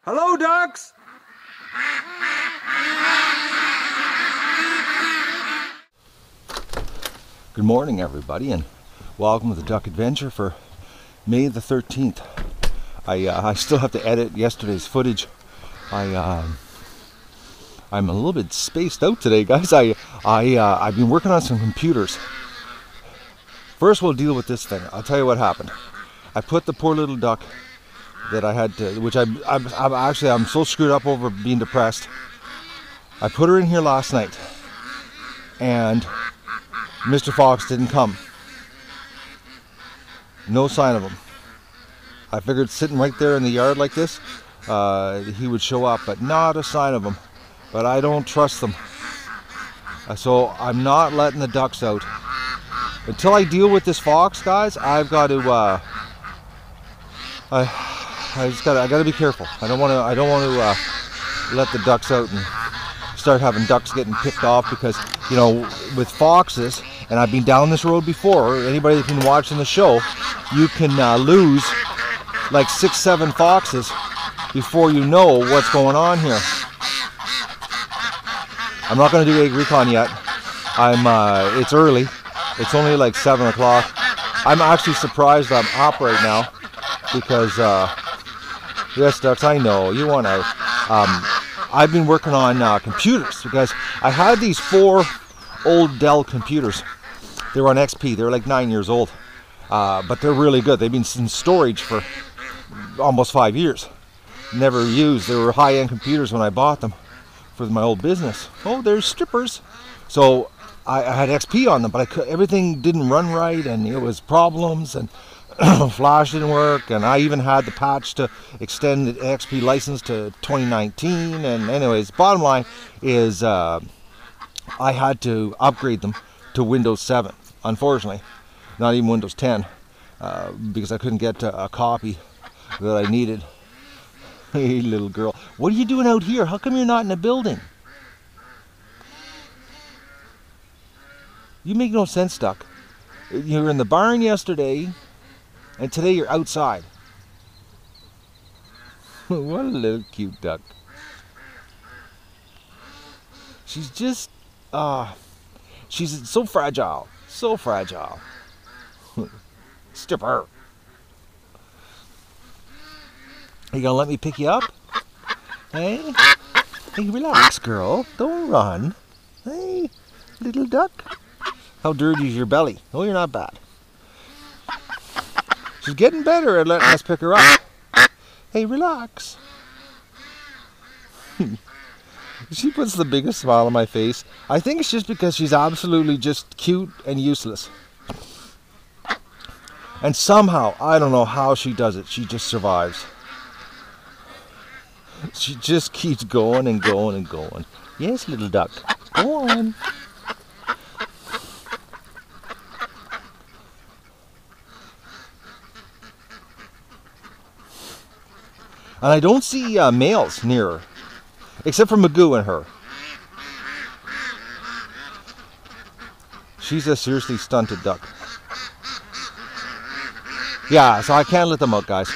Hello, ducks! Good morning, everybody, and welcome to the Duck Adventure for May the 13th. I still have to edit yesterday's footage. I'm a little bit spaced out today, guys. I've been working on some computers. First, we'll deal with this thing. I'll tell you what happened. I put the poor little duck that I had to, which I'm so screwed up over being depressed. I put her in here last night, and Mr. Fox didn't come. No sign of him. I figured sitting right there in the yard like this, he would show up, but not a sign of him. But I don't trust them. So I'm not letting the ducks out. Until I deal with this fox, guys, I've got to, I gotta be careful. I don't want to let the ducks out and start having ducks getting picked off, because, you know, with foxes, and I've been down this road before, anybody that's been watching the show, you can lose like 6-7 foxes before you know what's going on here. I'm not going to do egg recon yet. It's early. It's only like 7 o'clock. I'm actually surprised I'm up right now, because yes, ducks, I know you want out. I've been working on computers, because I had these 4 old Dell computers. They were on XP. They're like 9 years old, but they're really good. They've been in storage for almost 5 years. Never used. They were high-end computers when I bought them for my old business. Oh, there's strippers. So I had XP on them, but everything didn't run right, and it was problems, and Flash didn't work, and I even had the patch to extend the XP license to 2019. And anyways, bottom line is I had to upgrade them to Windows 7. Unfortunately, not even Windows 10, because I couldn't get a copy that I needed. Hey, little girl, what are you doing out here? How come you're not in a building? You make no sense, duck. You were in the barn yesterday, and today you're outside. What a little cute duck. She's just, she's so fragile. So fragile. Stripper. Are you gonna let me pick you up? Hey? Hey, relax, girl. Don't run. Hey, little duck. How dirty is your belly? Oh, you're not bad. She's getting better at letting us pick her up. Hey, relax. She puts the biggest smile on my face. I think it's just because she's absolutely just cute and useless. And somehow, I don't know how she does it, she just survives. She just keeps going and going and going. Yes, little duck, go on. And I don't see males near her, except for Magoo and her. She's a seriously stunted duck. Yeah, so I can't let them out, guys.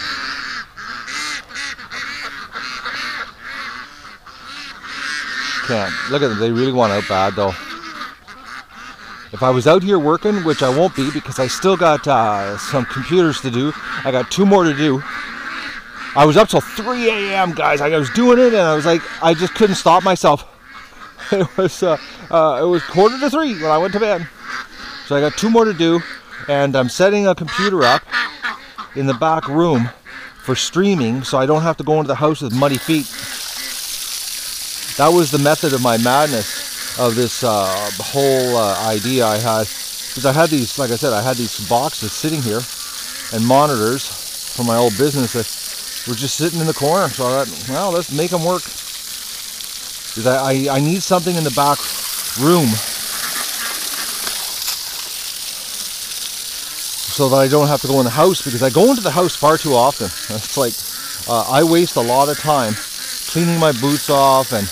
Can't. Look at them, they really want out bad, though. If I was out here working, which I won't be, because I still got some computers to do. I got 2 more to do. I was up till 3 a.m., guys. I was doing it, and I was like, I just couldn't stop myself. It was 2:45 when I went to bed. So I got 2 more to do, and I'm setting a computer up in the back room for streaming, so I don't have to go into the house with muddy feet. That was the method of my madness of this whole idea I had. Because I had these, like I said, I had these boxes sitting here and monitors for my old business that were just sitting in the corner. So I thought, well, let's make them work. Because I need something in the back room so that I don't have to go in the house, because I go into the house far too often. It's like I waste a lot of time cleaning my boots off, and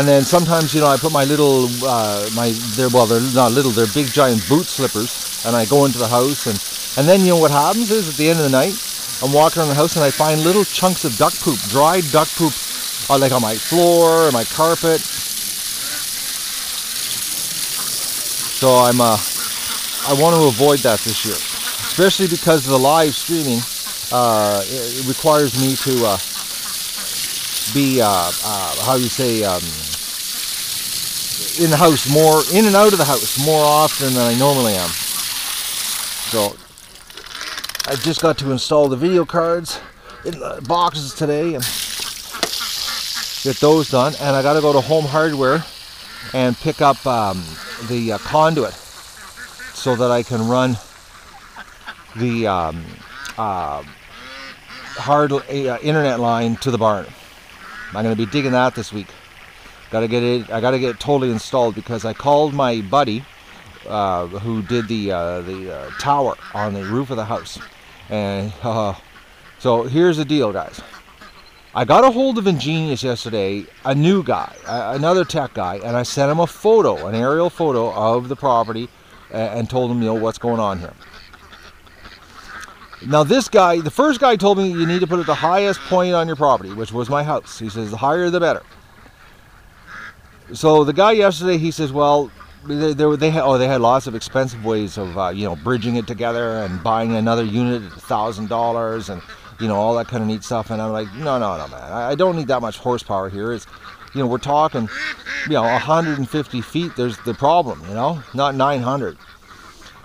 then sometimes, you know, I put my little they're not little, they're big giant boot slippers, and I go into the house, and then, you know, what happens is at the end of the night, I'm walking around the house and I find little chunks of duck poop, dried duck poop, like on my floor and my carpet. So I want to avoid that this year, especially because the live streaming it requires me to be how you say in the house more, in and out of the house more often than I normally am. So I just got to install the video cards in the boxes today and get those done, and I got to go to Home Hardware and pick up the conduit so that I can run the internet line to the barn. I'm going to be digging that this week. I got to get it totally installed, because I called my buddy who did the tower on the roof of the house, and so here's the deal, guys. I got a hold of Ingenious yesterday, a new guy, another tech guy, and I sent him a photo, an aerial photo of the property, and told him, what's going on here. Now this guy, the first guy told me you need to put it at the highest point on your property, which was my house. He says the higher the better. So the guy yesterday, he says, well, they had lots of expensive ways of bridging it together and buying another unit at $1,000 and all that kind of neat stuff. And I'm like, no, man, I don't need that much horsepower here. It's, we're talking, 150 feet. There's the problem, not 900.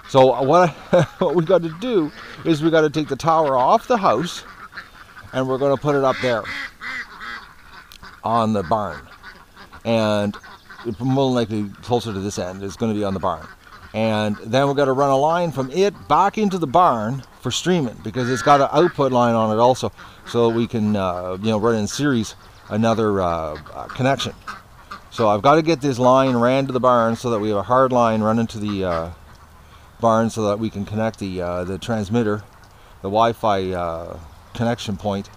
So what we got to do is we got to take the tower off the house, and we're going to put it up there on the barn. And more likely closer to this end is going to be on the barn. And then we've got to run a line from it back into the barn for streaming, because it's got an output line on it also, so we can run in series another connection. So I've got to get this line ran to the barn so that we have a hard line running to the barn, so that we can connect the transmitter, the Wi-Fi connection point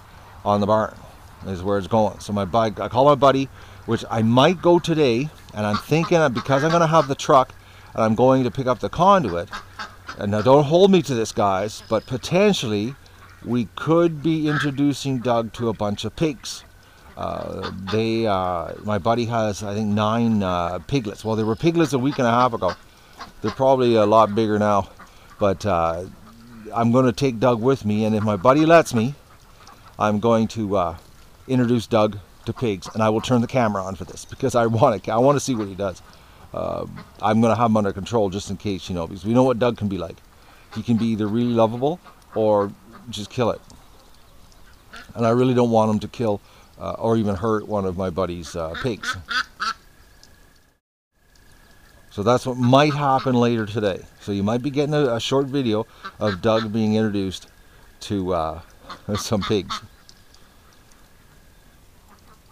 on the barn is where it's going. So I call my buddy, which I might go today, and I'm thinking, because I'm going to have the truck and I'm going to pick up the conduit, and now don't hold me to this, guys, but potentially we could be introducing Doug to a bunch of pigs. My buddy has, I think, 9 piglets. Well, they were piglets a week and a half ago. They're probably a lot bigger now, but I'm going to take Doug with me, and if my buddy lets me, I'm going to introduce Doug to pigs, and I will turn the camera on for this, because I want to see what he does. I'm going to have him under control just in case, because we know what Doug can be like. He can be either really lovable or just kill it. And I really don't want him to kill or even hurt one of my buddy's pigs. So that's what might happen later today. So you might be getting a short video of Doug being introduced to some pigs.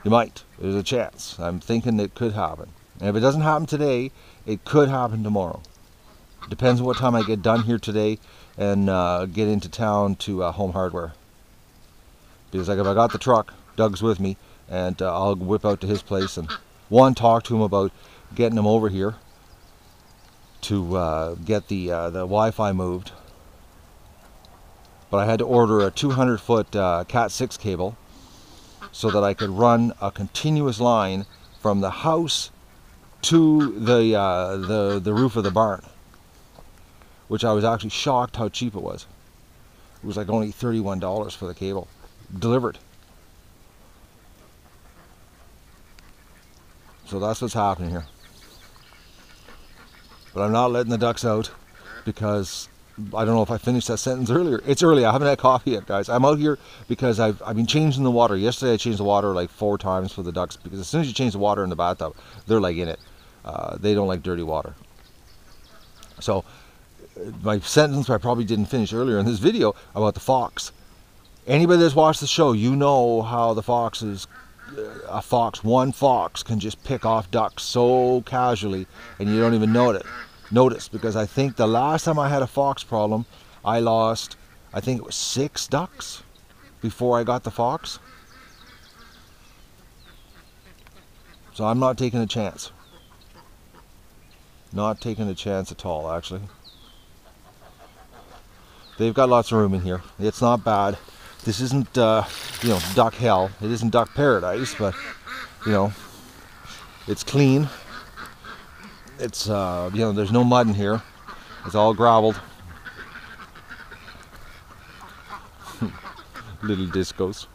You might. There's a chance. I'm thinking it could happen. And if it doesn't happen today, it could happen tomorrow. Depends on what time I get done here today and get into town to Home Hardware. Because if I got the truck, Doug's with me, and I'll whip out to his place and talk to him about getting him over here to get the Wi-Fi moved. But I had to order a 200-foot Cat6 cable so that I could run a continuous line from the house to the roof of the barn, which I was actually shocked how cheap it was. It was like only $31 for the cable, delivered. So that's what's happening here. But I'm not letting the ducks out, because I don't know if I finished that sentence earlier. It's early. I haven't had coffee yet, guys. I'm out here because I've been changing the water. Yesterday I changed the water like 4 times for the ducks, because as soon as you change the water in the bathtub, they're like in it. They don't like dirty water. So my sentence I probably didn't finish earlier in this video about the fox. Anybody that's watched the show, you know how the foxes, one fox can just pick off ducks so casually, and you don't even notice, because I think the last time I had a fox problem, I lost, I think it was 6 ducks before I got the fox. So I'm not taking a chance. Not taking a chance at all, actually. They've got lots of room in here. It's not bad. This isn't, you know, duck hell. It isn't duck paradise, but, you know, it's clean. It's, you know, there's no mud in here. It's all gravelled. Little discos.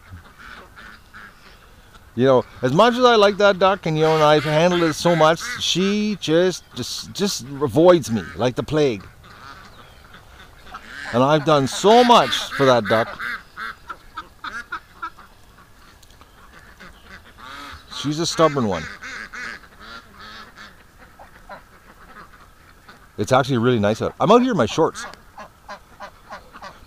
You know, as much as I like that duck, and you know, and I've handled it so much, she just avoids me like the plague. And I've done so much for that duck. She's a stubborn one. It's actually really nice out. I'm out here in my shorts,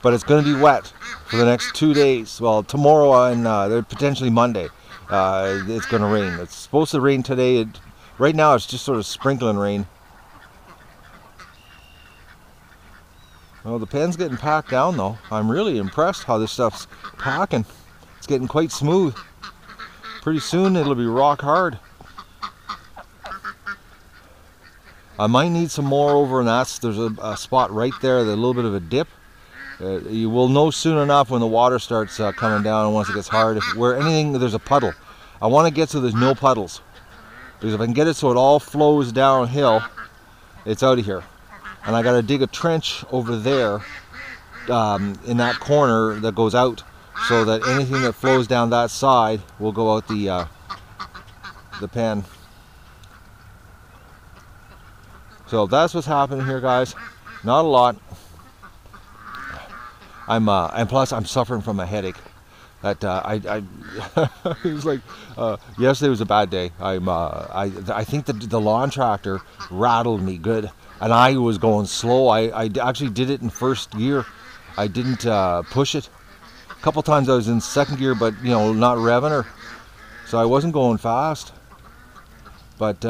but it's going to be wet for the next 2 days. Well, tomorrow and potentially Monday. It's going to rain. It's supposed to rain today. Right now it's just sort of sprinkling rain. Well, the pen's getting packed down though. I'm really impressed how this stuff's packing. It's getting quite smooth. Pretty soon it'll be rock hard. I might need some more over, and there's a spot right there, a little bit of a dip. You will know soon enough when the water starts coming down, and once it gets hard, where anything there's a puddle. I want to get so there's no puddles, because if I can get it so it all flows downhill, it's out of here. And I got to dig a trench over there in that corner that goes out, so that anything that flows down that side will go out the pen. So that's what's happening here, guys. Not a lot. And plus I'm suffering from a headache. That it was like yesterday was a bad day. I think that the lawn tractor rattled me good, and I was going slow. I actually did it in first gear. I didn't push it. A couple times I was in second gear, but you know, not revving her, so I wasn't going fast. But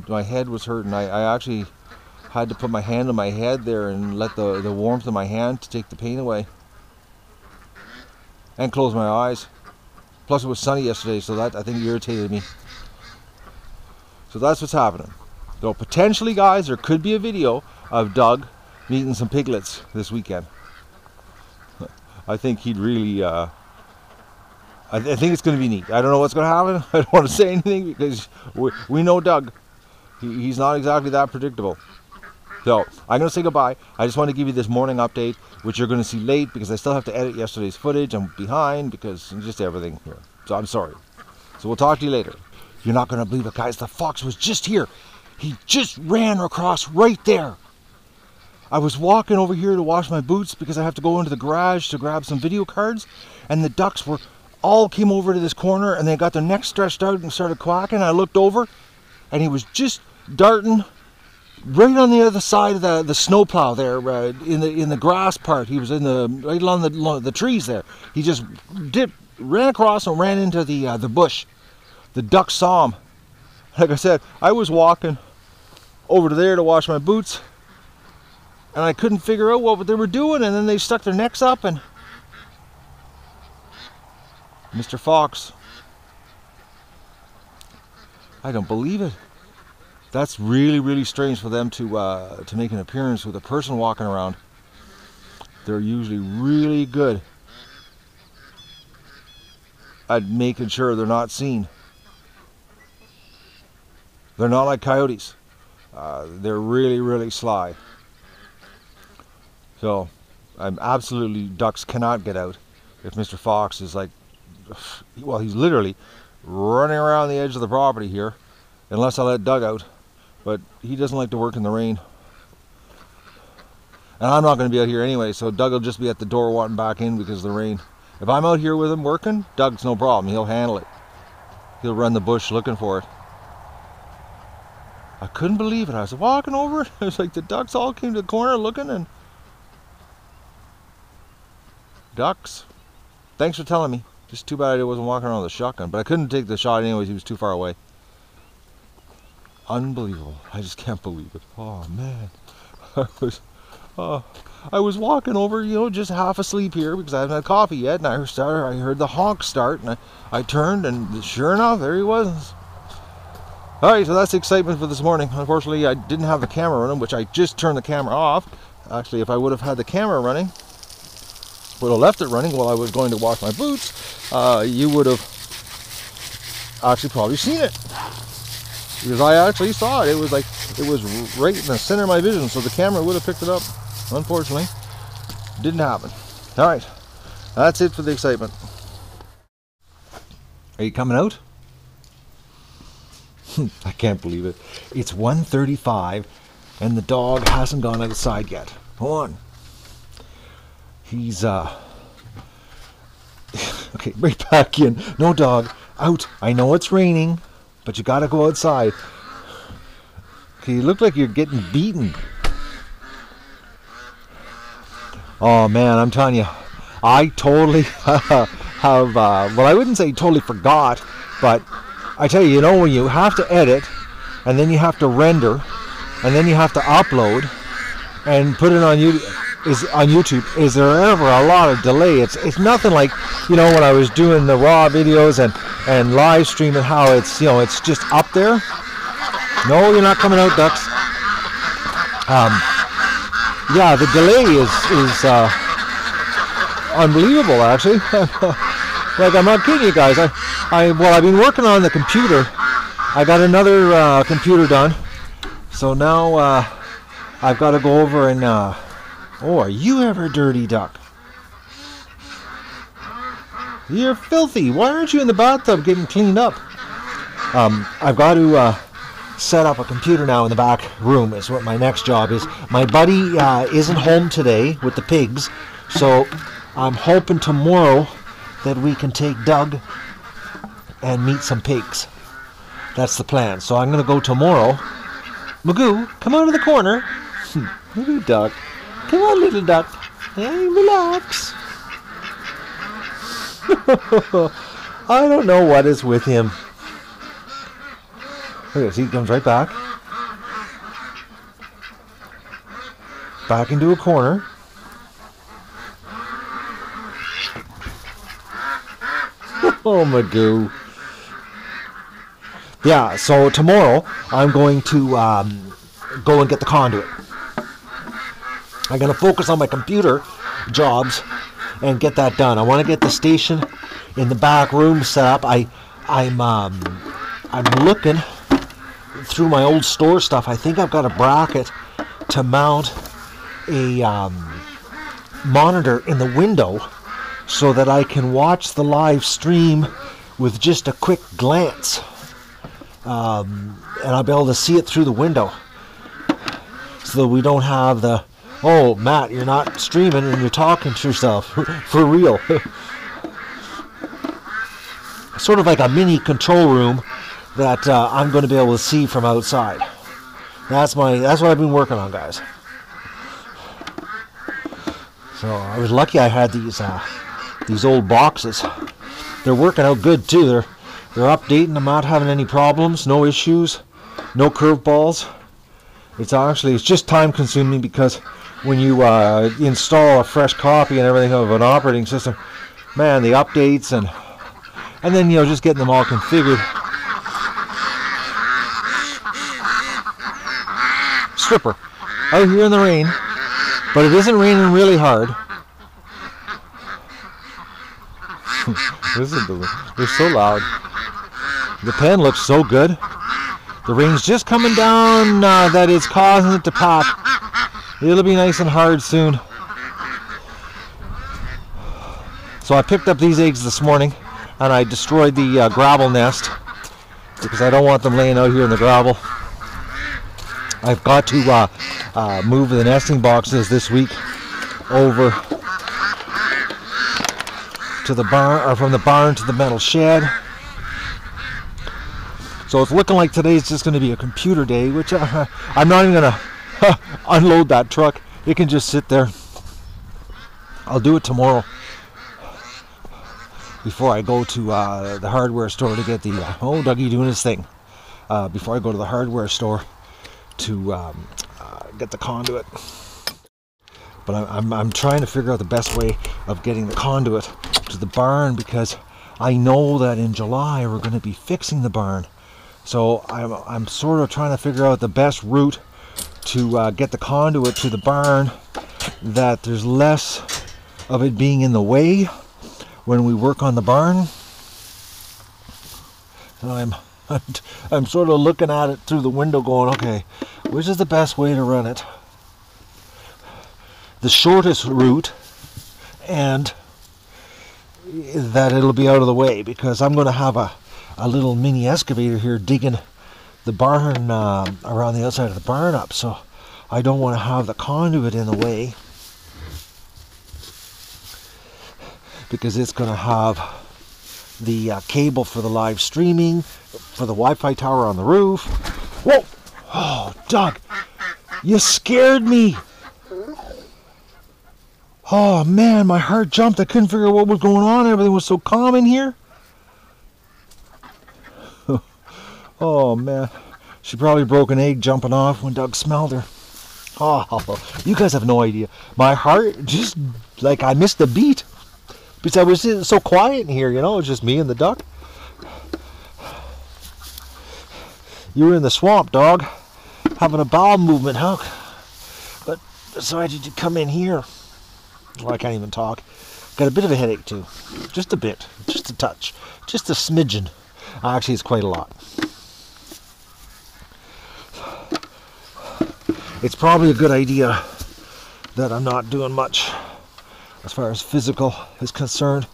my head was hurting. I actually had to put my hand on my head there and let the warmth of my hand to take the pain away, and close my eyes. Plus it was sunny yesterday, so that I think irritated me. So that's what's happening. So potentially, guys, there could be a video of Doug meeting some piglets this weekend. I think he'd really I think it's going to be neat. I don't know what's going to happen. I don't want to say anything because we know Doug. He's not exactly that predictable. So I'm going to say goodbye. I just want to give you this morning update, which you're going to see late because I still have to edit yesterday's footage. I'm behind because just everything here. So I'm sorry. So we'll talk to you later. You're not going to believe it, guys. The fox was just here. He just ran across right there. I was walking over here to wash my boots because I have to go into the garage to grab some video cards, and the ducks all came over to this corner, and they got their necks stretched out and started quacking. I looked over, and he was just darting right on the other side of the snowplow there, in the grass part. He was right along the trees there. He just ran across and ran into the bush. The duck saw him. Like I said, I was walking over to there to wash my boots, and I couldn't figure out what they were doing, and then they stuck their necks up, and Mr. Fox. I don't believe it. That's really, really strange for them to make an appearance with a person walking around. They're usually really good at making sure they're not seen. They're not like coyotes. They're really, really sly. So, ducks cannot get out if Mr. Fox is like, well, he's literally running around the edge of the property here, unless I let Doug out. But he doesn't like to work in the rain. And I'm not going to be out here anyway, so Doug will just be at the door wanting back in because of the rain. If I'm out here with him working, Doug's no problem. He'll handle it. He'll run the bush looking for it. I couldn't believe it. I was walking over it. It was like the ducks all came to the corner looking, and ducks. Thanks for telling me. Just too bad I wasn't walking around with a shotgun, but I couldn't take the shot anyways. He was too far away. Unbelievable. I just can't believe it. Oh man. I was walking over, you know, just half asleep here because I haven't had coffee yet, and I heard the honk start, and I turned, and sure enough, there he was. Alright, so that's the excitement for this morning. Unfortunately, I didn't have the camera running, which I just turned the camera off. Actually, if I would have had the camera running, would have left it running while I was going to wash my boots, you would have actually probably seen it. Because I actually saw it. It was right in the center of my vision, so the camera would have picked it up. Unfortunately, didn't happen. All right, that's it for the excitement. Are you coming out? I can't believe it. It's 1:35 and the dog hasn't gone outside yet. Hold on. He's okay, right back in. No, dog, out. I know it's raining, but you gotta go outside. Okay, you look like you're getting beaten. Oh man, I'm telling you, I totally have, well, I wouldn't say totally forgot, but I tell you, you know, when you have to edit, and then you have to render, and then you have to upload, and put it on YouTube, is there ever a lot of delay? It's nothing like, you know, when I was doing the raw videos and live streaming, how it's, you know, it's just up there. No, you're not coming out, ducks. Yeah, the delay is unbelievable, actually. Like, I'm not kidding you guys. Well, I've been working on the computer. I got another computer done, so now I've got to go over and oh, are you ever dirty, duck? You're filthy. Why aren't you in the bathtub getting cleaned up? I've got to set up a computer now in the back room is what my next job is. My buddy isn't home today with the pigs, so I'm hoping tomorrow that we can take Doug and meet some pigs. That's the plan. So I'm going to go tomorrow. Magoo, come out of the corner. Little duck. Come on, little duck. Hey, relax. I don't know what is with him. Look at this. He comes right back. Back into a corner. Oh, Magoo. Yeah, so tomorrow I'm going to go and get the conduit. I'm going to focus on my computer jobs and get that done. I want to get the station in the back room set up. I'm looking through my old store stuff. I think I've got a bracket to mount a monitor in the window so that I can watch the live stream with just a quick glance. And I'll be able to see it through the window, so that we don't have the, oh, Matt, you're not streaming and you're talking to yourself. For real. Sort of like a mini control room that I'm going to be able to see from outside. That's what I've been working on, guys. So I was lucky I had these old boxes. They're working out good too. They're updating. I'm not having any problems, no issues, no curveballs. It's just time consuming, because when you install a fresh copy and everything of an operating system, man, the updates and then, you know, just getting them all configured. Stripper out here in the rain, but it isn't raining really hard. Listen to them. They're so loud. The pen looks so good. The rain's just coming down that is causing it to pop. It'll be nice and hard soon. So I picked up these eggs this morning and I destroyed the gravel nest because I don't want them laying out here in the gravel. I've got to move the nesting boxes this week over to the barn, or from the barn to the metal shed. So it's looking like today's just going to be a computer day, which I'm not even going to unload that truck. It can just sit there. I'll do it tomorrow before I go to the hardware store to get the oh, Dougie doing his thing, before I go to the hardware store to get the conduit. But I'm trying to figure out the best way of getting the conduit to the barn, because I know that in July we're going to be fixing the barn. So I'm sort of trying to figure out the best route to get the conduit to the barn, that there's less of it being in the way when we work on the barn. And I'm sort of looking at it through the window going, okay, which is the best way to run it? The shortest route, and that it'll be out of the way, because I'm going to have a little mini excavator here digging the barn around the outside of the barn up, so I don't want to have the conduit in the way, because it's going to have the cable for the live streaming, for the Wi-Fi tower on the roof. Whoa! Oh, Doug, you scared me. Oh man, my heart jumped. I couldn't figure out what was going on. Everything was so calm in here. Oh man, she probably broke an egg jumping off when Doug smelled her. Oh, you guys have no idea. My heart just, like, I missed a beat. Because I was so quiet in here, you know, it was just me and the duck. You were in the swamp, dog, having a bowel movement, huh? But decided to come in here. Well, I can't even talk. Got a bit of a headache too. Just a bit. Just a touch. Just a smidgen. Actually, it's quite a lot. It's probably a good idea that I'm not doing much as far as physical is concerned.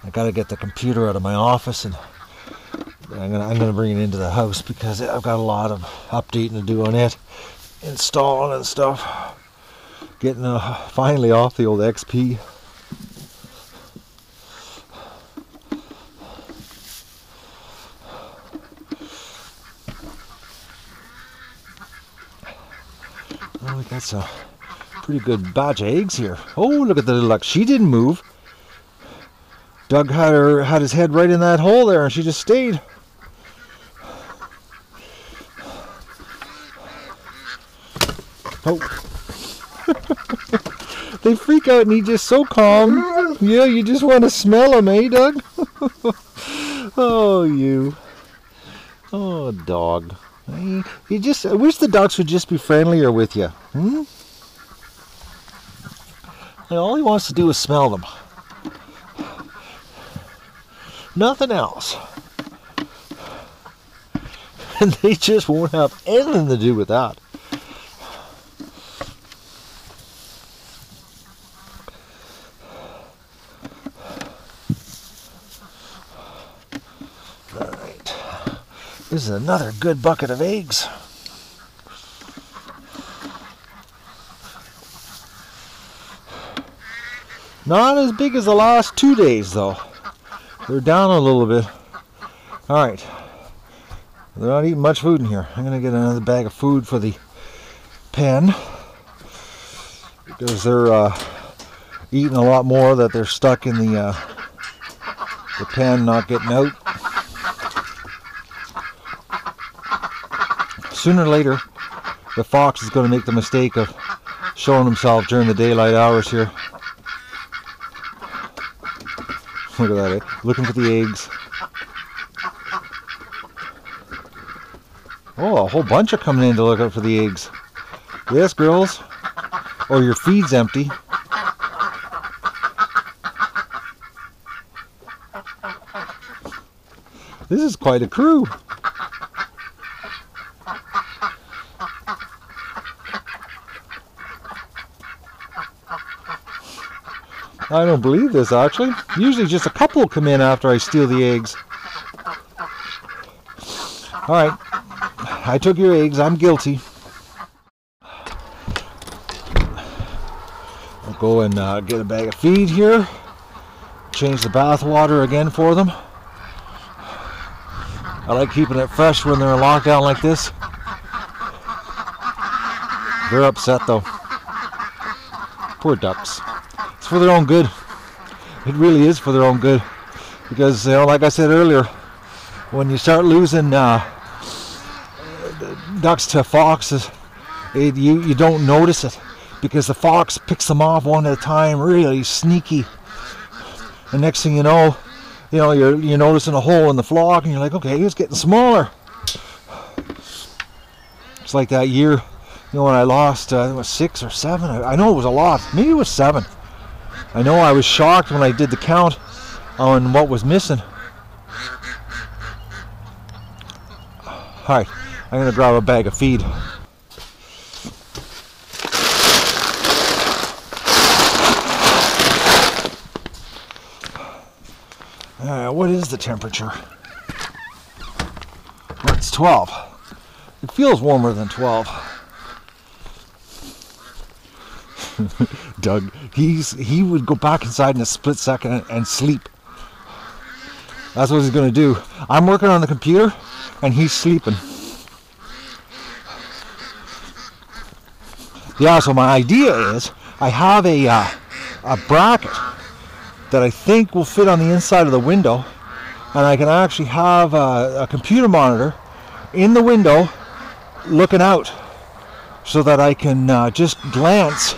I gotta get the computer out of my office, and I'm gonna bring it into the house because I've got a lot of updating to do on it, installing and stuff. Getting finally off the old XP. Oh, that's a pretty good batch of eggs here. Oh, look at the little duck. She didn't move. Doug had his head right in that hole there, and she just stayed. Oh. They freak out, and he's just so calm. Yeah, you just want to smell him, eh, Doug? Oh, you. Oh, dog. I wish the ducks would just be friendlier with you. Hmm? And all he wants to do is smell them. Nothing else. And they just won't have anything to do with that. Alright. This is another good bucket of eggs. Not as big as the last 2 days though. They're down a little bit. Alright. They're not eating much food in here. I'm going to get another bag of food for the pen. Because they're eating a lot more that they're stuck in the pen, not getting out. Sooner or later, the fox is going to make the mistake of showing himself during the daylight hours here. Look at that, eh? Looking for the eggs. Oh, a whole bunch are coming in to look out for the eggs. Yes, girls. Or your feed's empty. This is quite a crew. I don't believe this, actually. Usually just a couple come in after I steal the eggs. Alright. I took your eggs. I'm guilty. I'll go and get a bag of feed here. Change the bath water again for them. I like keeping it fresh when they're in lockdown like this. They're upset though. Poor ducks. It's for their own good. It really is for their own good. Because, you know, like I said earlier, when you start losing ducks to foxes, you don't notice it. Because the fox picks them off one at a time, really sneaky. And next thing you know, you're noticing a hole in the flock, and you're like, okay, it's getting smaller. It's like that year, you know, when I lost, it was 6 or 7. I know it was a lot. Maybe it was 7. I know I was shocked when I did the count on what was missing. Alright, I'm going to grab a bag of feed. What is the temperature? Well, it's 12. It feels warmer than 12. Doug, he would go back inside in a split second and sleep. That's what he's going to do. I'm working on the computer and he's sleeping. Yeah, so my idea is I have a bracket that I think will fit on the inside of the window, and I can actually have a computer monitor in the window looking out so that I can just glance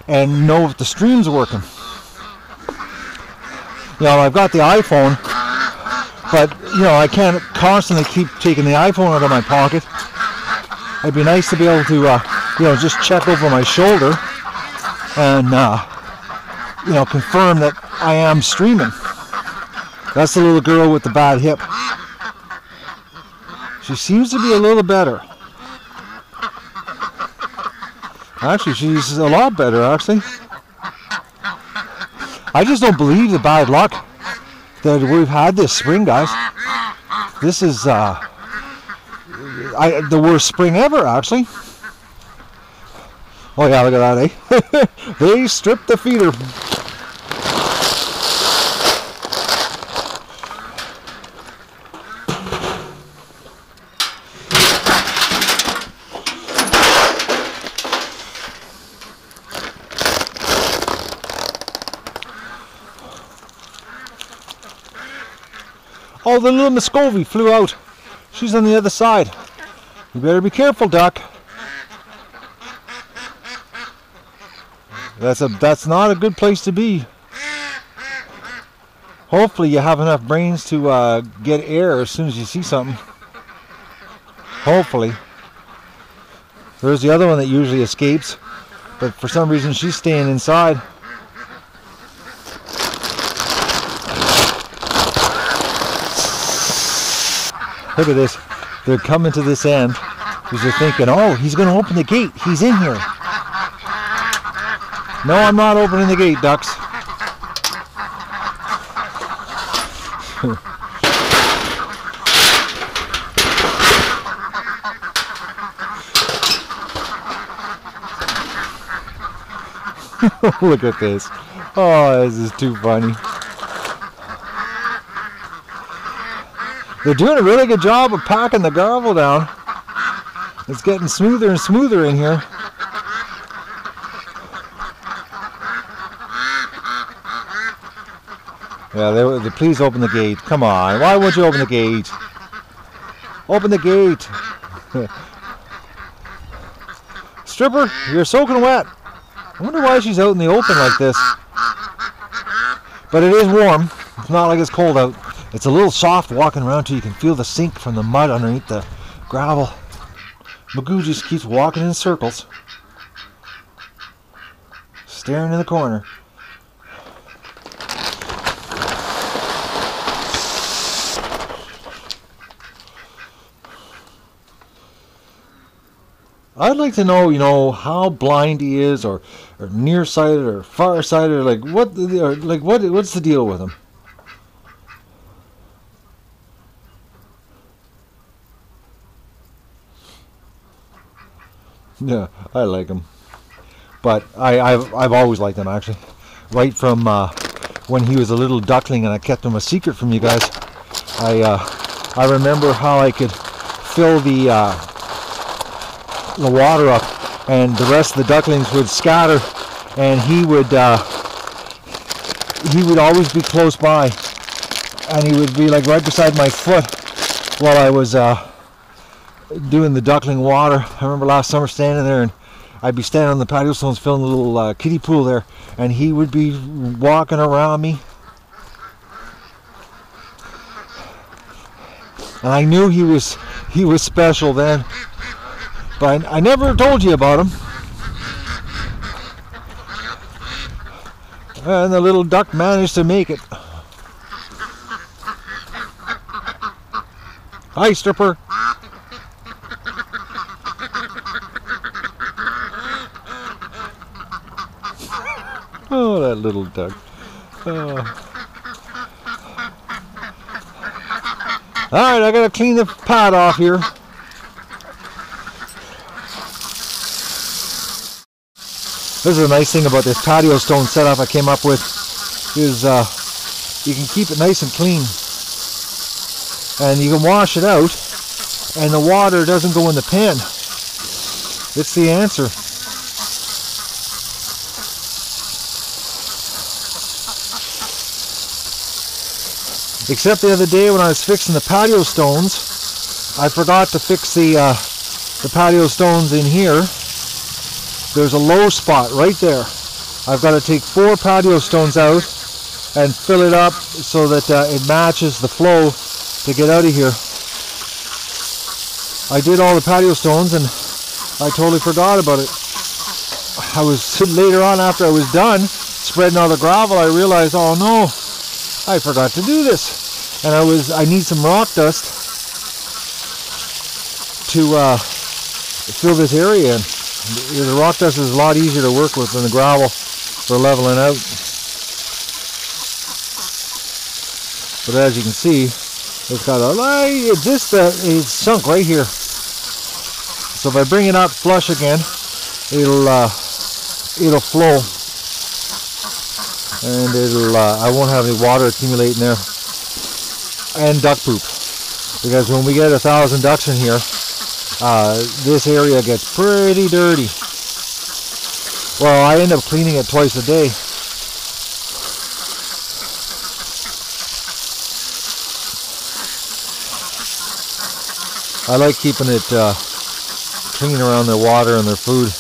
and know if the stream's working. You know, I've got the iPhone, but you know, I can't constantly keep taking the iPhone out of my pocket. It'd be nice to be able to you know, just check over my shoulder and you know, confirm that I am streaming. That's the little girl with the bad hip. She seems to be a little better. Actually, she's a lot better, actually. I just don't believe the bad luck that we've had this spring, guys. This is the worst spring ever, actually. Oh yeah, look at that, eh? They stripped the feeder. Oh, the little Muscovy flew out. She's on the other side. You better be careful, Duck. That's not a good place to be. Hopefully you have enough brains to get air as soon as you see something. Hopefully. There's the other one that usually escapes, but for some reason she's staying inside. Look at this. They're coming to this end because they're thinking, oh, he's going to open the gate. He's in here. No, I'm not opening the gate, ducks. Look at this. Oh, this is too funny. They're doing a really good job of packing the gravel down. It's getting smoother and smoother in here. Yeah, please open the gate. Come on, why won't you open the gate? Open the gate. Stripper, you're soaking wet. I wonder why she's out in the open like this. But it is warm. It's not like it's cold out. It's a little soft walking around till you can feel the sink from the mud underneath the gravel. Magoo just keeps walking in circles, staring in the corner. I'd like to know, you know, how blind he is, or nearsighted, or farsighted, or what's the deal with him? Yeah, I like him, but I've always liked him, actually, right from when he was a little duckling, and I kept him a secret from you guys. I remember how I could fill the water up, and the rest of the ducklings would scatter, and he would always be close by, and he would be like right beside my foot while I was doing the duckling water. I remember last summer standing there, and I'd be standing on the patio stones filling a little kiddie pool there, and he would be walking around me, and I knew he was special then. But I never told you about them. And the little duck managed to make it. Hi, stripper. Oh, that little duck. Oh. Alright, I gotta clean the pad off here. This is a nice thing about this patio stone setup I came up with, is you can keep it nice and clean. And you can wash it out, and the water doesn't go in the pan. It's the answer. Except the other day when I was fixing the patio stones, I forgot to fix the patio stones in here. There's a low spot right there. I've got to take 4 patio stones out and fill it up so that it matches the flow to get out of here. I did all the patio stones and I totally forgot about it. I was later on, after I was done spreading all the gravel, I realized, oh no, I forgot to do this. And I need some rock dust to fill this area in. The rock dust is a lot easier to work with than the gravel for leveling out. But as you can see, it's got it's sunk right here. So if I bring it up flush again, it'll flow, and I won't have any water accumulating there, and duck poop, because when we get 1,000 ducks in here, this area gets pretty dirty. Well, I end up cleaning it twice a day. I like keeping it clean around their water and their food.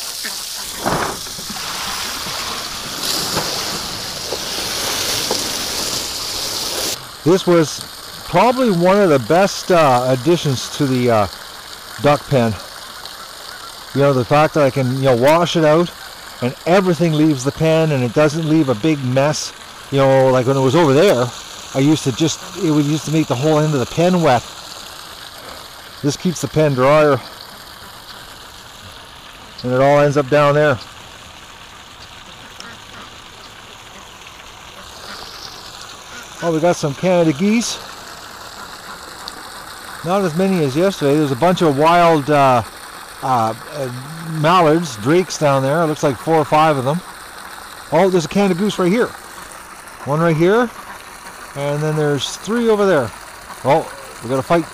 This was probably one of the best additions to the duck pen. You know, the fact that I can, wash it out and everything leaves the pen and it doesn't leave a big mess. You know, like when it was over there, it used to make the whole end of the pen wet. This keeps the pen drier, and it all ends up down there. Oh, we got some Canada geese. Not as many as yesterday. There's a bunch of wild mallards, drakes down there. It looks like 4 or 5 of them. Oh, there's a Canada goose right here. One right here, and then there's 3 over there. Oh, we got to fight.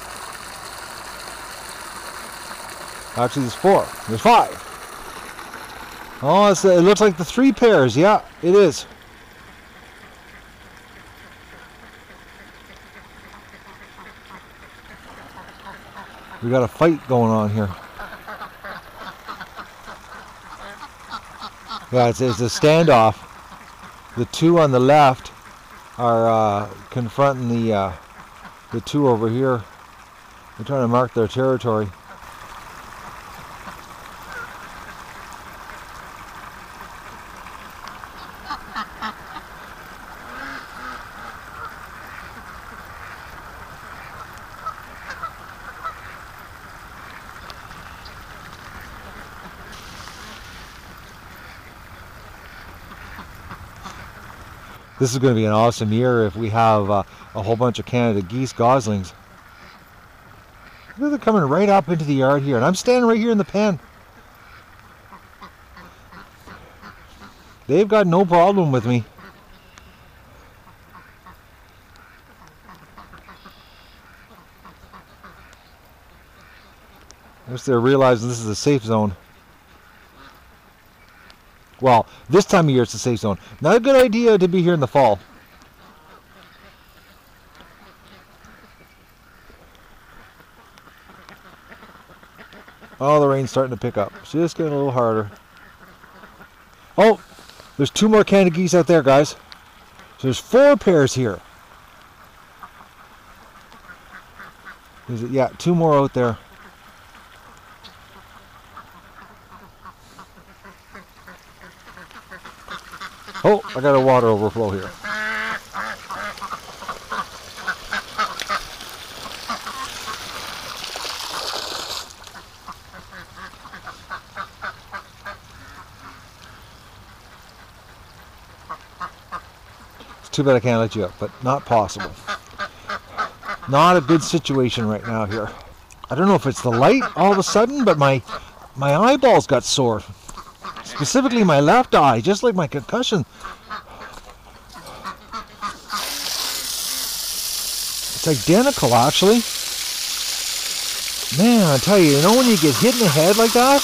Actually, there's 4. There's 5. Oh, it looks like the 3 pairs. Yeah, it is. We got a fight going on here. Yeah, it's a standoff. The 2 on the left are confronting the 2 over here. They're trying to mark their territory. This is going to be an awesome year if we have a whole bunch of Canada geese goslings. They're coming right up into the yard here, and I'm standing right here in the pen. They've got no problem with me. I guess they're realizing this is a safe zone. Well, this time of year it's a safe zone. Not a good idea to be here in the fall. Oh, the rain's starting to pick up. It's just getting a little harder. Oh, there's 2 more Canada geese out there, guys. So there's 4 pairs here. Is it? Yeah, 2 more out there. Oh, I got a water overflow here. It's too bad I can't let you up, but not possible. Not a good situation right now here. I don't know if it's the light all of a sudden, but my eyeballs got sore. Specifically my left eye, just like my concussion. It's identical, actually. Man, I tell you, when you get hit in the head like that?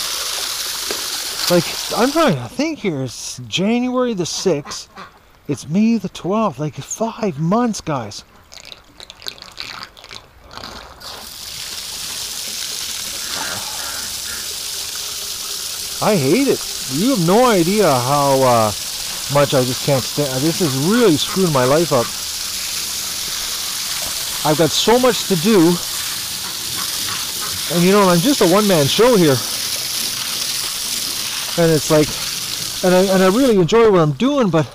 Like, I'm trying to think here. It's January the 6th. It's May the 12th. Like, 5 months, guys. I hate it. You have no idea how much I just can't stand. This is really screwing my life up. I've got so much to do, and I'm just a one-man show here. And it's like, and I really enjoy what I'm doing, but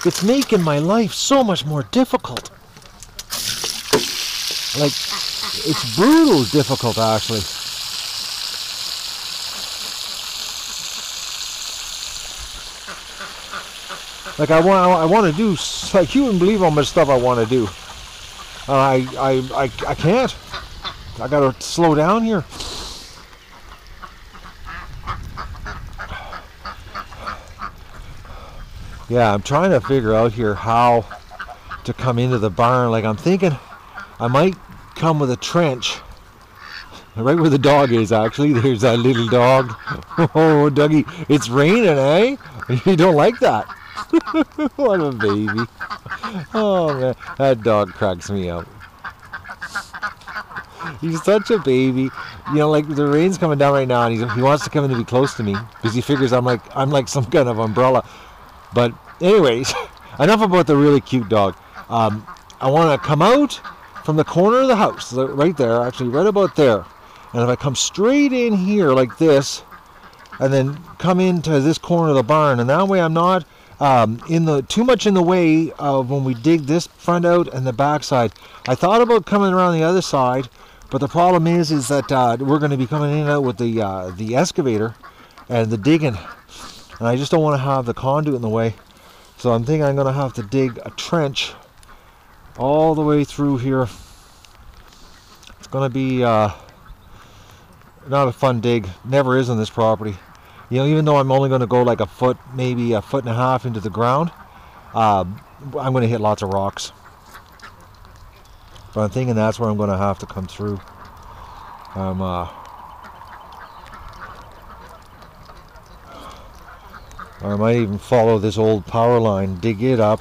it's making my life so much more difficult. Like, it's brutal difficult, actually. Like, I want to do, like, you wouldn't believe how much stuff I want to do. I can't. I gotta slow down here. Yeah, I'm trying to figure out here how to come into the barn. Like, I'm thinking I might come with a trench. Right where the dog is, actually. There's that little dog. Oh, Dougie, it's raining, eh? You don't like that? What a baby. Oh, man. That dog cracks me up. He's such a baby. Like, the rain's coming down right now, and he wants to come in and be close to me because he figures I'm like some kind of umbrella. But anyways, enough about the really cute dog. I want to come out from the corner of the house, right there, actually right about there. And if I come straight in here like this, and then come into this corner of the barn, and that way I'm not too much in the way of when we dig this front out and the back side. I thought about coming around the other side, but the problem is that we're going to be coming in and out with the excavator and the digging, and I just don't want to have the conduit in the way. So I'm thinking I'm going to have to dig a trench all the way through here. It's going to be not a fun dig. Never is on this property. Even though I'm only going to go like a foot, maybe a foot and a half into the ground, I'm going to hit lots of rocks. But I'm thinking that's where I'm going to have to come through. Or I might even follow this old power line, dig it up,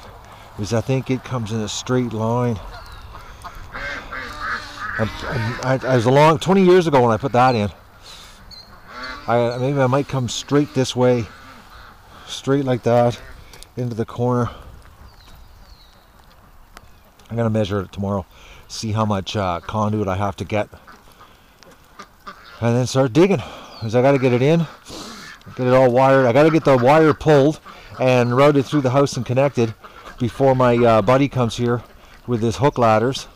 because I think it comes in a straight line. I was 20 years ago when I put that in. Maybe I might come straight this way, straight like that, into the corner. I'm going to measure it tomorrow, see how much conduit I have to get, and then start digging, because I got to get it in, get it all wired. I got to get the wire pulled and routed through the house and connected before my buddy comes here with his hook ladders,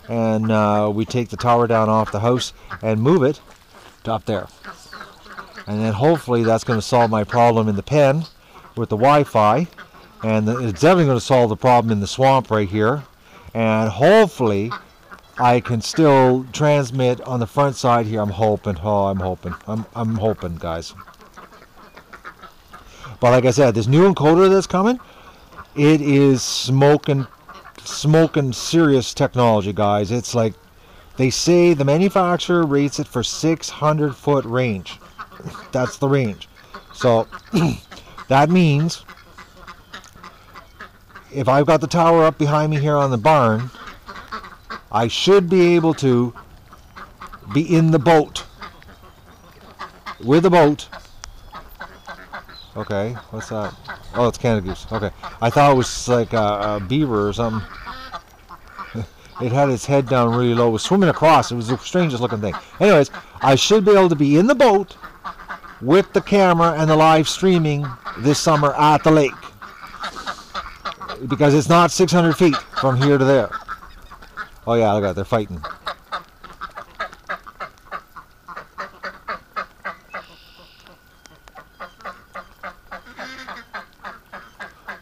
and we take the tower down off the house and move it to up there. And then hopefully that's going to solve my problem in the pen with the Wi-Fi. And it's definitely going to solve the problem in the swamp right here. And hopefully I can still transmit on the front side here. I'm hoping. Oh, I'm hoping. I'm hoping, guys. But like I said, this new encoder that's coming, it is smoking serious technology, guys. It's like, they say the manufacturer rates it for 600-foot range. That's the range. So that means if I've got the tower up behind me here on the barn, I should be able to be in the boat. With the boat. Okay, what's that? Oh, it's Canada Goose. Okay, I thought it was like a beaver or something. It had its head down really low. It was swimming across. It was the strangest looking thing. Anyways, I should be able to be in the boat with the camera and the live streaming this summer at the lake. because it's not 600 feet from here to there. Oh yeah, look at it, they're fighting.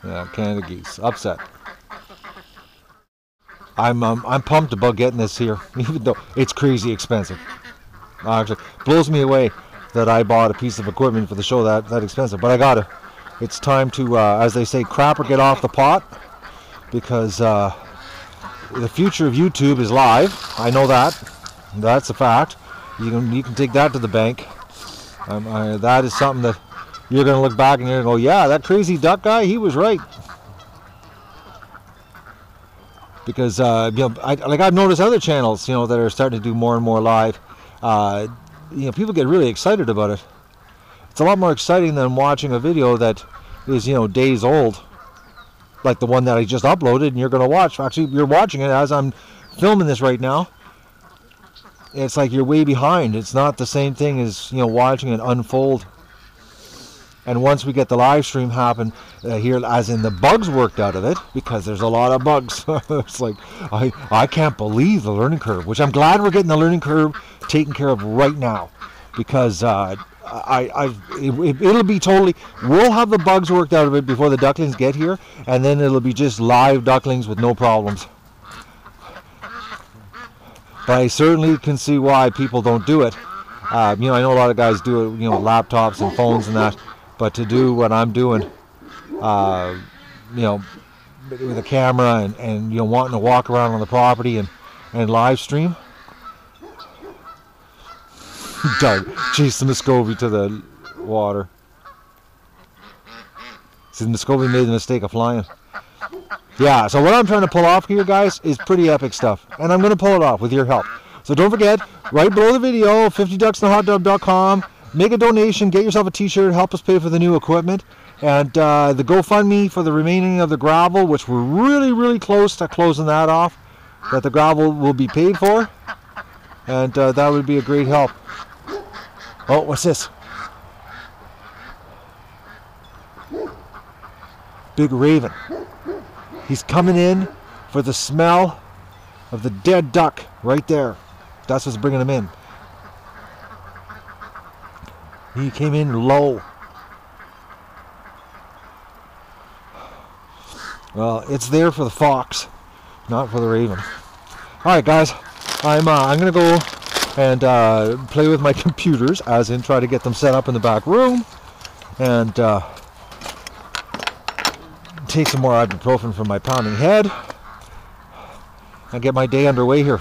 Yeah, Canada geese, upset. I'm pumped about getting this here, even though it's crazy expensive. Actually, blows me away that I bought a piece of equipment for the show that expensive. But I got to. It's time to, as they say, crap or get off the pot, because the future of YouTube is live. I know that. That's a fact. You can take that to the bank. That is something that you're going to look back and you're going to go, yeah, that crazy duck guy, he was right. Because you know, I've noticed other channels, you know, that are starting to do more and more live. You know, people get really excited about it. It's a lot more exciting than watching a video that is, you know, days old, like the one that I just uploaded and you're going to watch. Actually, you're watching it as I'm filming this right now. It's like you're way behind. It's not the same thing as, you know, watching it unfold. And once we get the live stream happen here, as in the bugs worked out of it, because there's a lot of bugs. It's like, I can't believe the learning curve, which I'm glad we're getting the learning curve taken care of right now. Because it'll be totally, we'll have the bugs worked out of it before the ducklings get here, and then it'll be just live ducklings with no problems. But I certainly can see why people don't do it. You know, I know a lot of guys do it, you know, with laptops and phones and that. But to do what I'm doing, you know, with a camera and you know, wanting to walk around on the property and live stream. Doug chased the Muscovy to the water. See, Muscovy made the mistake of flying. Yeah, so what I'm trying to pull off here, guys, is pretty epic stuff. And I'm going to pull it off with your help. So don't forget, right below the video, 50ducksandahotdog.com. Make a donation, get yourself a t-shirt, help us pay for the new equipment. And the GoFundMe for the remaining of the gravel, which we're really, really close to closing that off, that the gravel will be paid for. And that would be a great help. Oh, what's this? Big raven. He's coming in for the smell of the dead duck right there. That's what's bringing him in. He came in low. Well, it's there for the fox, not for the raven. All right, guys, I'm gonna go and play with my computers, as in try to get them set up in the back room, and take some more ibuprofen for my pounding head, and get my day underway here.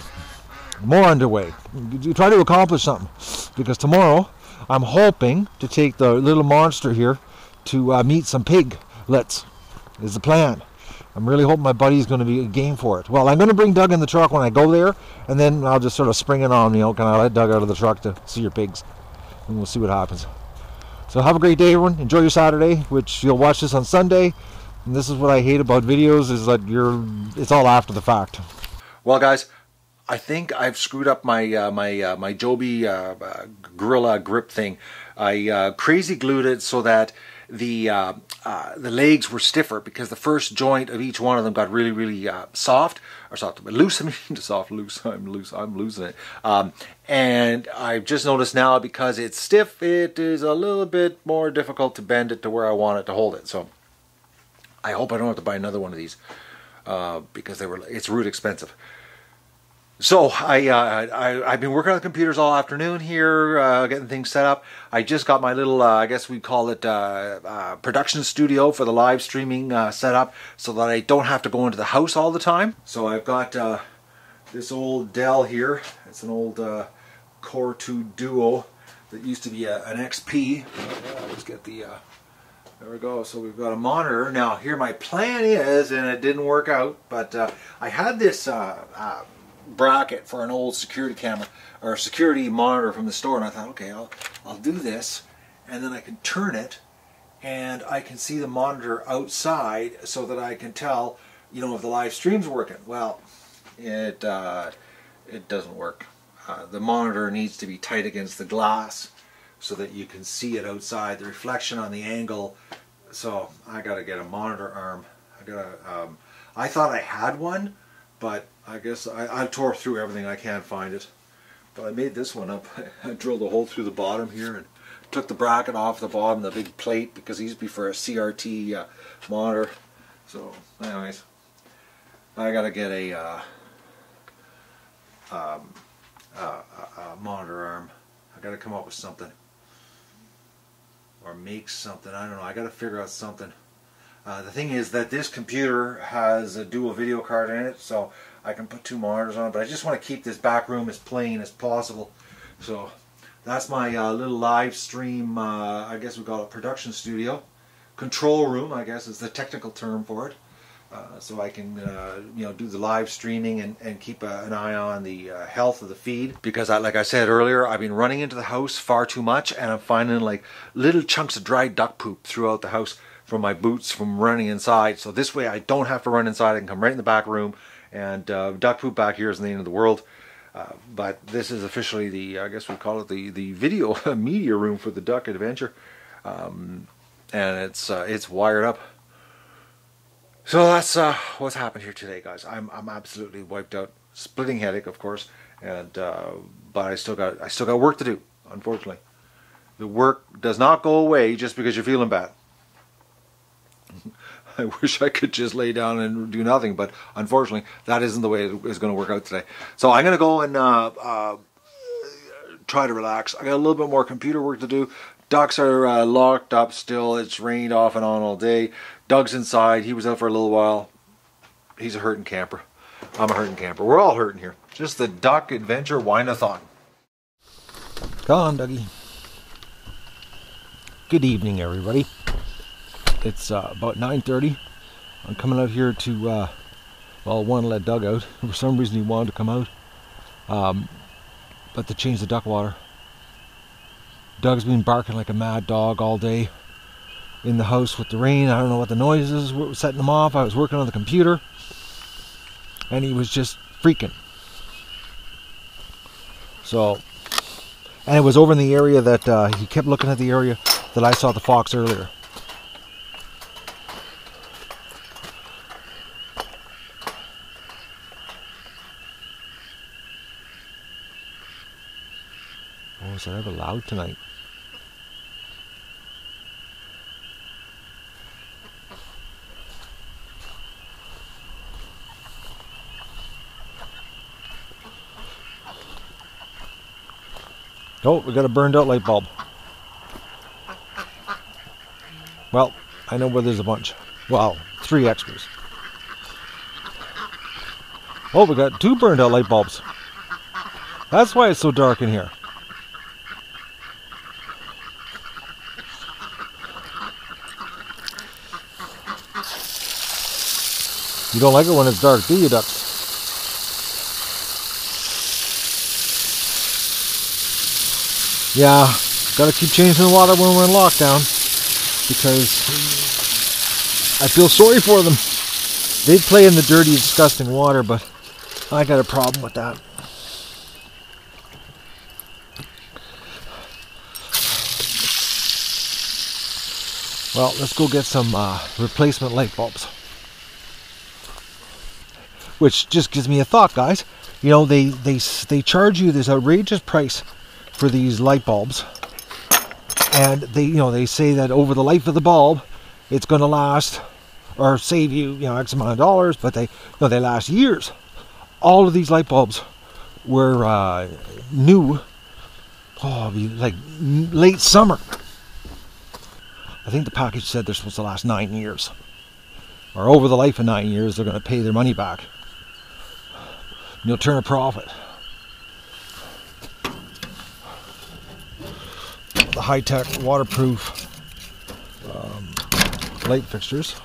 More underway. Try to accomplish something, because tomorrow I'm hoping to take the little monster here to meet some piglets, is the plan. I'm really hoping my buddy's going to be game for it. Well, I'm going to bring Doug in the truck when I go there, and then I'll just sort of spring it on, you know, can I let Doug out of the truck to see your pigs? And we'll see what happens. So have a great day, everyone. Enjoy your Saturday, which you'll watch this on Sunday. And this is what I hate about videos, is that it's all after the fact. Well, guys, I think I've screwed up my my Joby Gorilla grip thing. I crazy glued it so that the legs were stiffer, because the first joint of each one of them got really, really soft, or soft, but loose. I mean, soft, loose. I'm losing it. And I've just noticed now, because it's stiff, it is a little bit more difficult to bend it to where I want it to hold it. So I hope I don't have to buy another one of these, because it's root expensive. So I've been working on the computers all afternoon here, getting things set up. I just got my little, I guess we'd call it production studio for the live streaming set up, so that I don't have to go into the house all the time. So I've got this old Dell here. It's an old Core 2 Duo that used to be an XP. Let's get the, there we go. So we've got a monitor. Now here my plan is, and it didn't work out, but I had this bracket for an old security camera or security monitor from the store, and I thought, okay, I'll do this, and then I can turn it and I can see the monitor outside, so that I can tell, you know, if the live stream's working. Well, it doesn't work. The monitor needs to be tight against the glass so that you can see it outside, the reflection on the angle. So I got to get a monitor arm I thought I had one, but I guess I tore through everything. I can't find it. But I made this one up. I drilled a hole through the bottom here and took the bracket off the bottom, the big plate, because it used to be for a CRT monitor. So, anyways, I gotta get a monitor arm. I gotta come up with something, or make something. I don't know. I gotta figure out something. The thing is that this computer has a dual video card in it, so I can put 2 monitors on. But I just want to keep this back room as plain as possible. So that's my little live stream. I guess we call it production studio, control room, I guess is the technical term for it. So I can do the live streaming and keep an eye on the health of the feed, because like I said earlier, I've been running into the house far too much, and I'm finding like little chunks of dried duck poop throughout the house from my boots from running inside. So this way I don't have to run inside. I can come right in the back room, and duck poop back here isn't the end of the world. But this is officially the, I guess we call it the video media room for the duck adventure, and it's wired up. So that's what's happened here today, guys. I'm absolutely wiped out, splitting headache, of course, and but I still got work to do. Unfortunately, the work does not go away just because you're feeling bad. I wish I could just lay down and do nothing, but unfortunately, that isn't the way it is going to work out today. So I'm going to go and try to relax. I got a little bit more computer work to do. Ducks are locked up still. It's rained off and on all day. Doug's inside. He was out for a little while. He's a hurting camper. I'm a hurting camper. We're all hurting here. Just the duck adventure whine-a-thon. Come on, Dougie. Good evening, everybody. It's about 9:30. I'm coming out here to, well, I want to let Doug out. For some reason he wanted to come out. But to change the duck water. Doug's been barking like a mad dog all day in the house with the rain. I don't know what the noise is setting him off. I was working on the computer, and he was just freaking. So, and it was over in the area that he kept looking at the area that I saw the fox earlier. Oh, is it ever loud tonight? Oh, we got a burned out light bulb. Well, I know where there's a bunch. Well, 3 extras. Oh, we got 2 burned out light bulbs. That's why it's so dark in here. You don't like it when it's dark, do you, ducks? Yeah, gotta keep changing the water when we're in lockdown, because I feel sorry for them. They play in the dirty, disgusting water, but I got a problem with that. Well, let's go get some replacement light bulbs. Which just gives me a thought, guys. You know, they charge you this outrageous price for these light bulbs, and they say that over the life of the bulb, it's going to last or save you, X amount of dollars, but they last years. All of these light bulbs were new. Oh, like late summer. I think the package said they're supposed to last 9 years, or over the life of 9 years, they're going to pay their money back. You'll turn a profit. The high-tech waterproof light fixtures.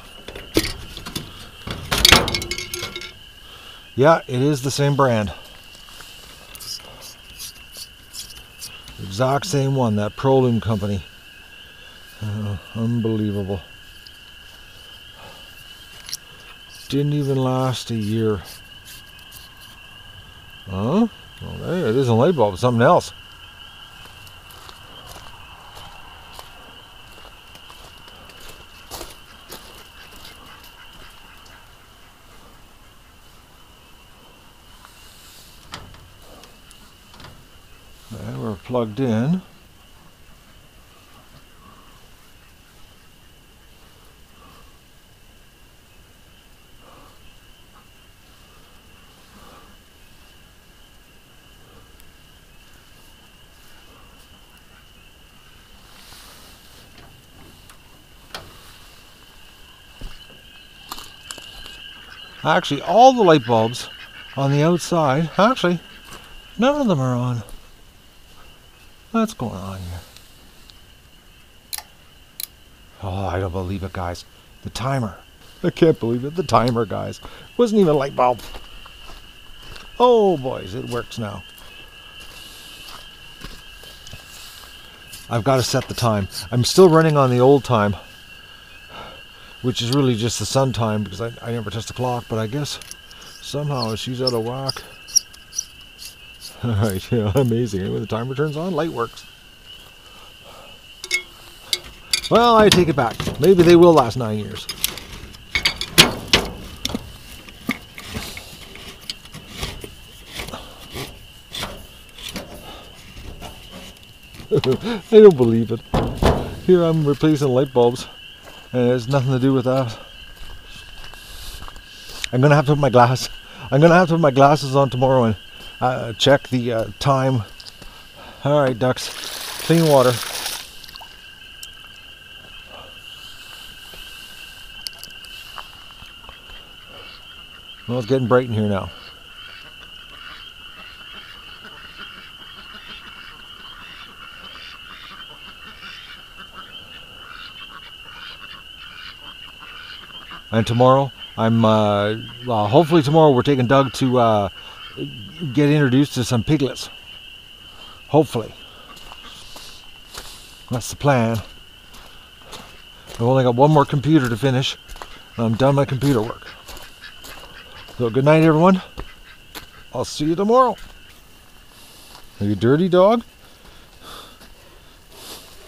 Yeah, it is the same brand. Exact same one, that Prolume company. Unbelievable. Didn't even last a year. Huh? Well, there it is, a light bulb, something else. plugged in. Actually, all the light bulbs on the outside, actually, none of them are on. What's going on here? Oh, I don't believe it, guys. The timer. I can't believe it. The timer, guys. Wasn't even a light bulb. Oh, boys, it works now. I've got to set the time. I'm still running on the old time, which is really just the sun time because I never touch the clock, but I guess somehow she's out of whack. Alright, yeah, amazing. When the timer turns on, light works. Well, I take it back. Maybe they will last 9 years. I don't believe it. Here I'm replacing light bulbs, and it has nothing to do with that. I'm gonna have to put my glasses on tomorrow and check the time. All right, ducks, clean water. Well, it's getting bright in here now. And tomorrow, well, hopefully tomorrow we're taking Doug to get introduced to some piglets. Hopefully. That's the plan. I've only got one more computer to finish, and I'm done my computer work. So good night, everyone. I'll see you tomorrow. Are you dirty dog?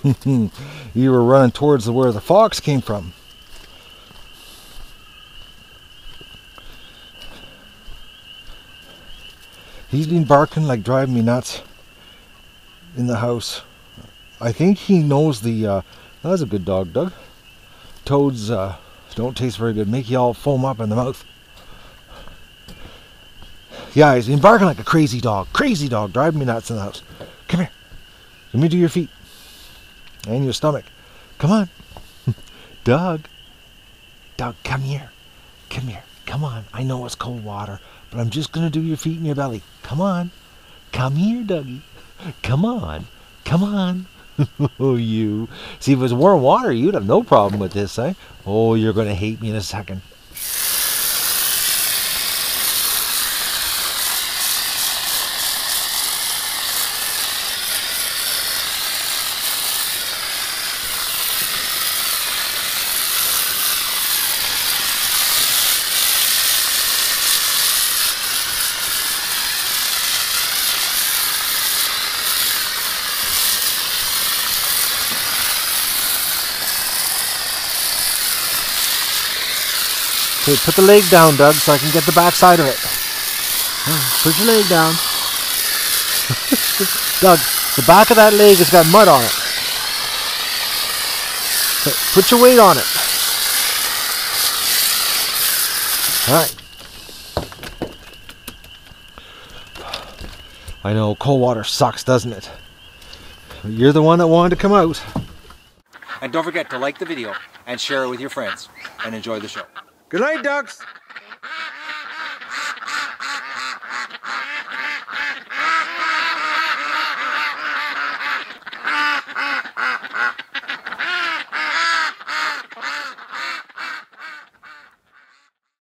You were running towards where the fox came from. He's been barking like driving me nuts in the house. I think he knows the, that's a good dog, Doug. Toads don't taste very good, make you all foam up in the mouth. Yeah, he's been barking like a crazy dog, driving me nuts in the house. Come here, let me do your feet and your stomach. Come on, Doug, come here, come on. I know it's cold water, but I'm just gonna do your feet and your belly. Come on, come here, Dougie. Come on. Oh, you. See, if it was warm water, you'd have no problem with this, eh? Oh, you're gonna hate me in a second. Okay, put the leg down, Doug, so I can get the back side of it. Put your leg down. Doug, the back of that leg has got mud on it. Okay, put your weight on it. Alright. I know, cold water sucks, doesn't it? You're the one that wanted to come out. And don't forget to like the video and share it with your friends. And enjoy the show. Good night, ducks.